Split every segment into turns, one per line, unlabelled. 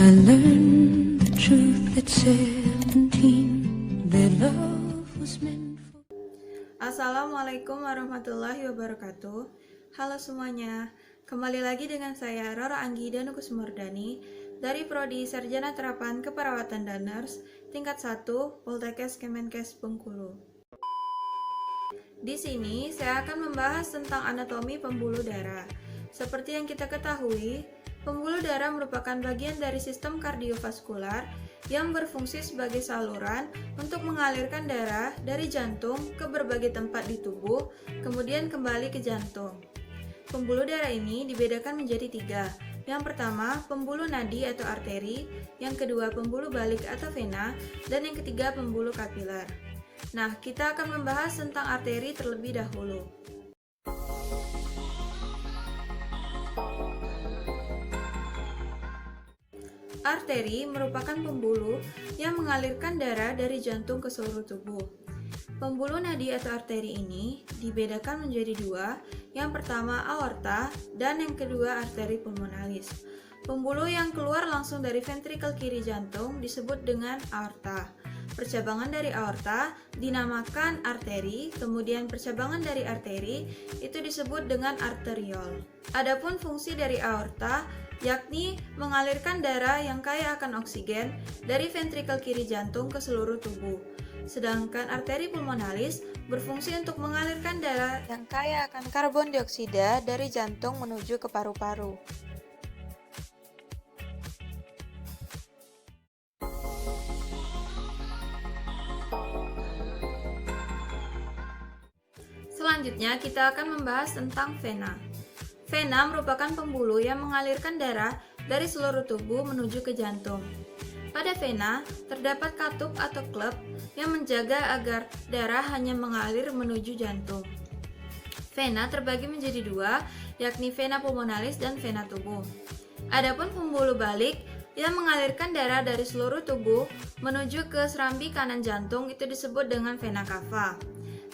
I learned the truth at 17, that love was meant for...
Assalamualaikum warahmatullahi wabarakatuh. Halo semuanya, kembali lagi dengan saya Rora Anggi Danuku Sumardani dari Prodi Sarjana Terapan Keperawatan dan Nurse tingkat 1 Poltekkes Kemenkes Bengkulu. Di sini saya akan membahas tentang anatomi pembuluh darah. Seperti yang kita ketahui, pembuluh darah merupakan bagian dari sistem kardiovaskular yang berfungsi sebagai saluran untuk mengalirkan darah dari jantung ke berbagai tempat di tubuh, kemudian kembali ke jantung. Pembuluh darah ini dibedakan menjadi 3. Yang pertama, pembuluh nadi atau arteri, yang kedua, pembuluh balik atau vena, dan yang ketiga, pembuluh kapiler. Nah, kita akan membahas tentang arteri terlebih dahulu. Arteri merupakan pembuluh yang mengalirkan darah dari jantung ke seluruh tubuh. Pembuluh nadi atau arteri ini dibedakan menjadi 2, yang pertama aorta dan yang kedua arteri pulmonalis. Pembuluh yang keluar langsung dari ventrikel kiri jantung disebut dengan aorta. Percabangan dari aorta dinamakan arteri, kemudian percabangan dari arteri itu disebut dengan arteriol. Adapun fungsi dari aorta yakni mengalirkan darah yang kaya akan oksigen dari ventrikel kiri jantung ke seluruh tubuh. Sedangkan arteri pulmonalis berfungsi untuk mengalirkan darah yang kaya akan karbon dioksida dari jantung menuju ke paru-paru. Selanjutnya kita akan membahas tentang vena. Vena merupakan pembuluh yang mengalirkan darah dari seluruh tubuh menuju ke jantung. Pada vena terdapat katup atau klep yang menjaga agar darah hanya mengalir menuju jantung. Vena terbagi menjadi 2, yakni vena pulmonalis dan vena tubuh. Adapun pembuluh balik yang mengalirkan darah dari seluruh tubuh menuju ke serambi kanan jantung itu disebut dengan vena cava.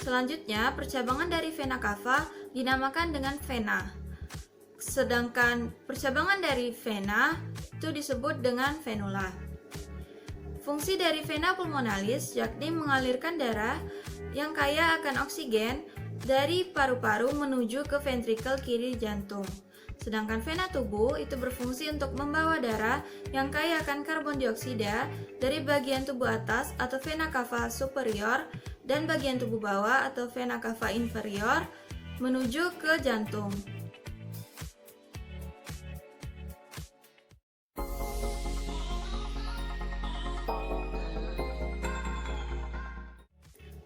Selanjutnya, percabangan dari vena cava dinamakan dengan vena. Sedangkan percabangan dari vena itu disebut dengan venula. Fungsi dari vena pulmonalis yakni mengalirkan darah yang kaya akan oksigen dari paru-paru menuju ke ventrikel kiri jantung. Sedangkan vena tubuh itu berfungsi untuk membawa darah yang kaya akan karbon dioksida dari bagian tubuh atas atau vena cava superior dan bagian tubuh bawah atau vena cava inferior menuju ke jantung.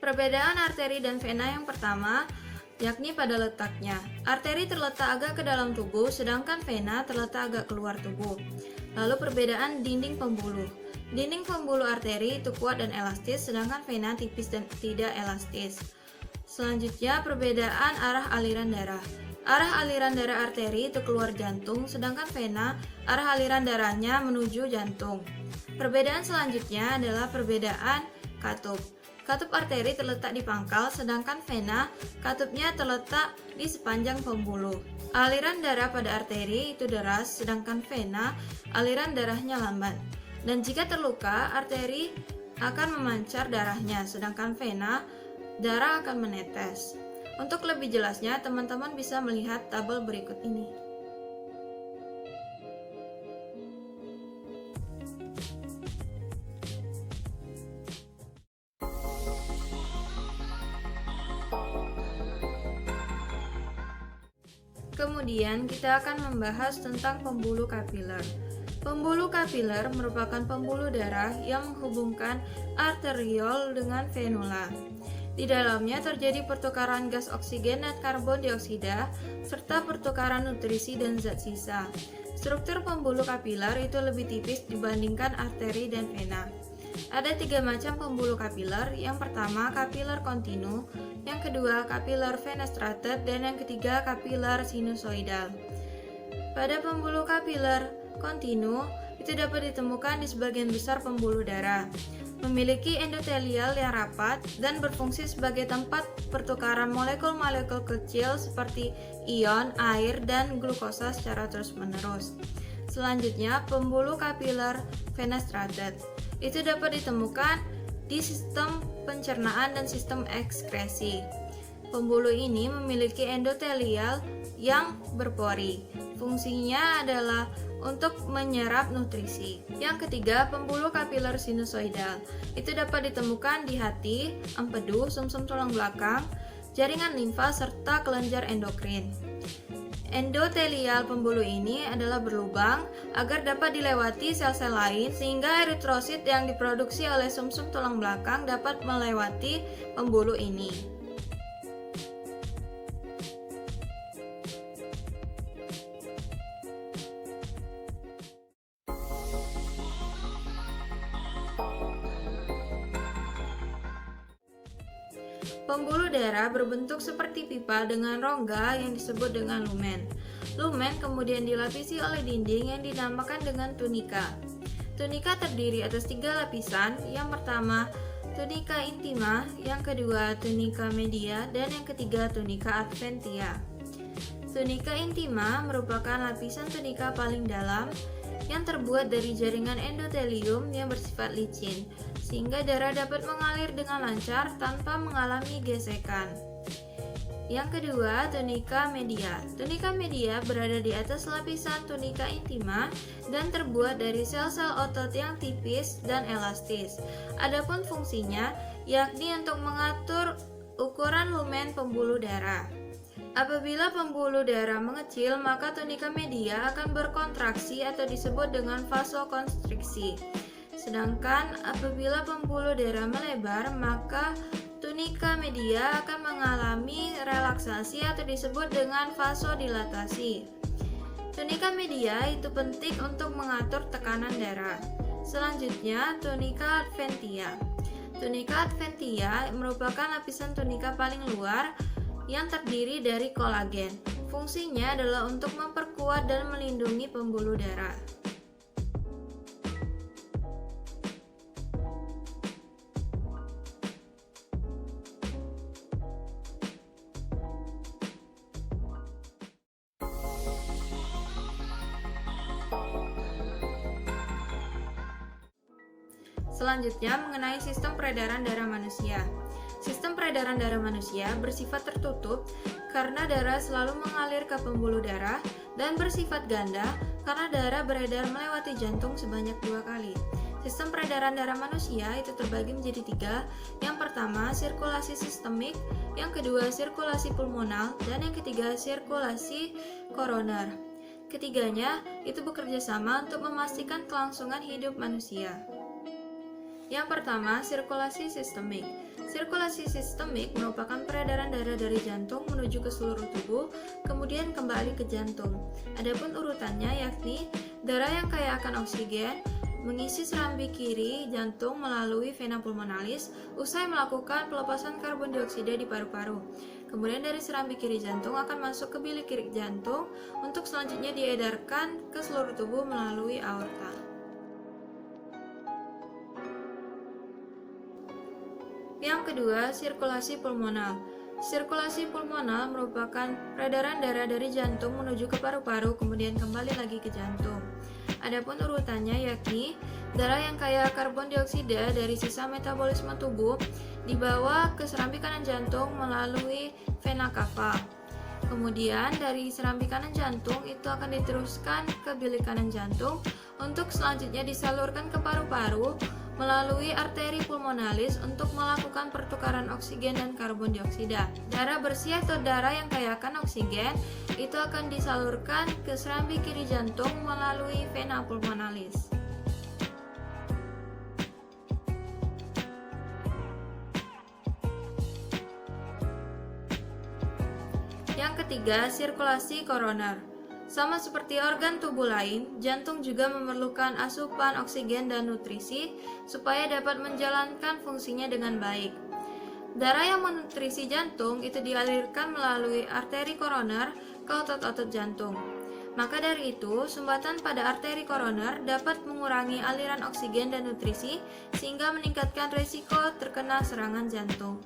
Perbedaan arteri dan vena yang pertama yakni pada letaknya. Arteri terletak agak ke dalam tubuh, sedangkan vena terletak agak keluar tubuh. Lalu perbedaan dinding pembuluh. Dinding pembuluh arteri itu kuat dan elastis, sedangkan vena tipis dan tidak elastis. Selanjutnya perbedaan arah aliran darah. Arah aliran darah arteri itu keluar jantung, sedangkan vena arah aliran darahnya menuju jantung. Perbedaan selanjutnya adalah perbedaan katup. Katup arteri terletak di pangkal, sedangkan vena katupnya terletak di sepanjang pembuluh. Aliran darah pada arteri itu deras, sedangkan vena aliran darahnya lambat. Dan jika terluka, arteri akan memancar darahnya, sedangkan vena darah akan menetes. Untuk lebih jelasnya, teman-teman bisa melihat tabel berikut ini. Kemudian kita akan membahas tentang pembuluh kapiler. Pembuluh kapiler merupakan pembuluh darah yang menghubungkan arteriol dengan venula. Di dalamnya terjadi pertukaran gas oksigen dan karbon dioksida serta pertukaran nutrisi dan zat sisa. Struktur pembuluh kapiler itu lebih tipis dibandingkan arteri dan vena. Ada 3 macam pembuluh kapiler. Yang pertama kapiler kontinu, yang kedua kapiler fenestrated, dan yang ketiga kapiler sinusoidal. Pada pembuluh kapiler kontinu itu dapat ditemukan di sebagian besar pembuluh darah. Memiliki endotelial yang rapat dan berfungsi sebagai tempat pertukaran molekul-molekul kecil seperti ion, air, dan glukosa secara terus-menerus. Selanjutnya, pembuluh kapiler fenestrated. Itu dapat ditemukan di sistem pencernaan dan sistem ekskresi. Pembuluh ini memiliki endotelial yang berpori. Fungsinya adalah untuk menyerap nutrisi. Yang ketiga, pembuluh kapiler sinusoidal. Itu dapat ditemukan di hati, empedu, sumsum tulang belakang, jaringan limfa, serta kelenjar endokrin. Endotelial pembuluh ini adalah berlubang agar dapat dilewati sel-sel lain sehingga eritrosit yang diproduksi oleh sumsum tulang belakang dapat melewati pembuluh ini. Pembuluh darah berbentuk seperti pipa dengan rongga yang disebut dengan lumen. Lumen kemudian dilapisi oleh dinding yang dinamakan dengan tunika. Tunika terdiri atas 3 lapisan. Yang pertama, tunika intima, yang kedua, tunika media, dan yang ketiga, tunika adventia. Tunika intima merupakan lapisan tunika paling dalam yang terbuat dari jaringan endotelium yang bersifat licin, sehingga darah dapat mengalir dengan lancar tanpa mengalami gesekan. Yang kedua, tunika media. Tunika media berada di atas lapisan tunika intima dan terbuat dari sel-sel otot yang tipis dan elastis. Adapun fungsinya yakni untuk mengatur ukuran lumen pembuluh darah. Apabila pembuluh darah mengecil, maka tunika media akan berkontraksi atau disebut dengan vasokonstriksi. Sedangkan apabila pembuluh darah melebar, maka tunika media akan mengalami relaksasi atau disebut dengan vasodilatasi. Tunika media itu penting untuk mengatur tekanan darah. Selanjutnya, tunika adventia. Tunika adventia merupakan lapisan tunika paling luar yang terdiri dari kolagen. Fungsinya adalah untuk memperkuat dan melindungi pembuluh darah. Selanjutnya, mengenai sistem peredaran darah manusia. Sistem peredaran darah manusia bersifat tertutup karena darah selalu mengalir ke pembuluh darah, dan bersifat ganda karena darah beredar melewati jantung sebanyak 2 kali. Sistem peredaran darah manusia itu terbagi menjadi 3. Yang pertama, sirkulasi sistemik, yang kedua, sirkulasi pulmonal, dan yang ketiga, sirkulasi koroner. Ketiganya itu bekerja sama untuk memastikan kelangsungan hidup manusia. Yang pertama, sirkulasi sistemik. Sirkulasi sistemik merupakan peredaran darah dari jantung menuju ke seluruh tubuh, kemudian kembali ke jantung. Adapun urutannya yakni darah yang kaya akan oksigen mengisi serambi kiri jantung melalui vena pulmonalis usai melakukan pelepasan karbon dioksida di paru-paru. Kemudian dari serambi kiri jantung akan masuk ke bilik kiri jantung untuk selanjutnya diedarkan ke seluruh tubuh melalui aorta. Yang kedua, sirkulasi pulmonal. Sirkulasi pulmonal merupakan peredaran darah dari jantung menuju ke paru-paru kemudian kembali lagi ke jantung. Adapun urutannya yakni darah yang kaya karbon dioksida dari sisa metabolisme tubuh dibawa ke serambi kanan jantung melalui vena cava. Kemudian dari serambi kanan jantung itu akan diteruskan ke bilik kanan jantung untuk selanjutnya disalurkan ke paru-paru melalui arteri pulmonalis untuk melakukan pertukaran oksigen dan karbon dioksida. Darah bersih atau darah yang kaya akan oksigen itu akan disalurkan ke serambi kiri jantung melalui vena pulmonalis. Yang ketiga, sirkulasi koroner. Sama seperti organ tubuh lain, jantung juga memerlukan asupan oksigen dan nutrisi supaya dapat menjalankan fungsinya dengan baik. Darah yang menutrisi jantung itu dialirkan melalui arteri koroner ke otot-otot jantung. Maka dari itu, sumbatan pada arteri koroner dapat mengurangi aliran oksigen dan nutrisi sehingga meningkatkan risiko terkena serangan jantung.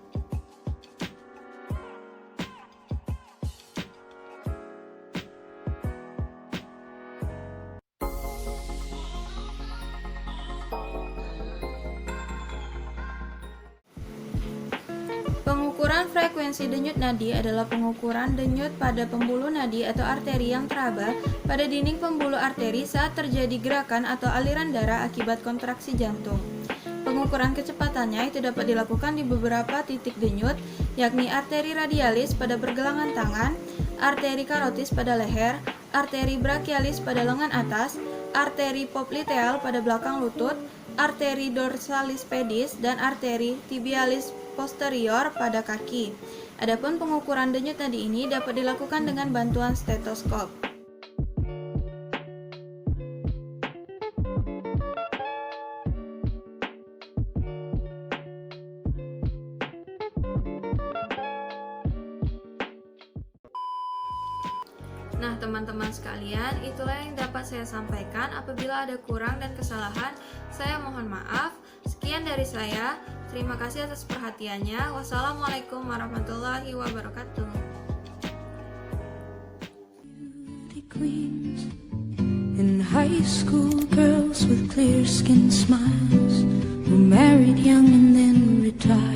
Pengukuran frekuensi denyut nadi adalah pengukuran denyut pada pembuluh nadi atau arteri yang teraba pada dinding pembuluh arteri saat terjadi gerakan atau aliran darah akibat kontraksi jantung. Pengukuran kecepatannya itu dapat dilakukan di beberapa titik denyut, yakni arteri radialis pada pergelangan tangan, arteri karotis pada leher, arteri brachialis pada lengan atas, arteri popliteal pada belakang lutut, arteri dorsalis pedis, dan arteri tibialis posterior pada kaki. Adapun pengukuran denyut nadi ini dapat dilakukan dengan bantuan stetoskop. Nah, teman-teman sekalian, itulah yang dapat saya sampaikan. Apabila ada kurang dan kesalahan, saya mohon maaf. Sekian dari saya. Terima kasih atas perhatiannya. Wassalamualaikum warahmatullahi wabarakatuh.
Queens and high school girls with clear skin smiles who married young and then retired.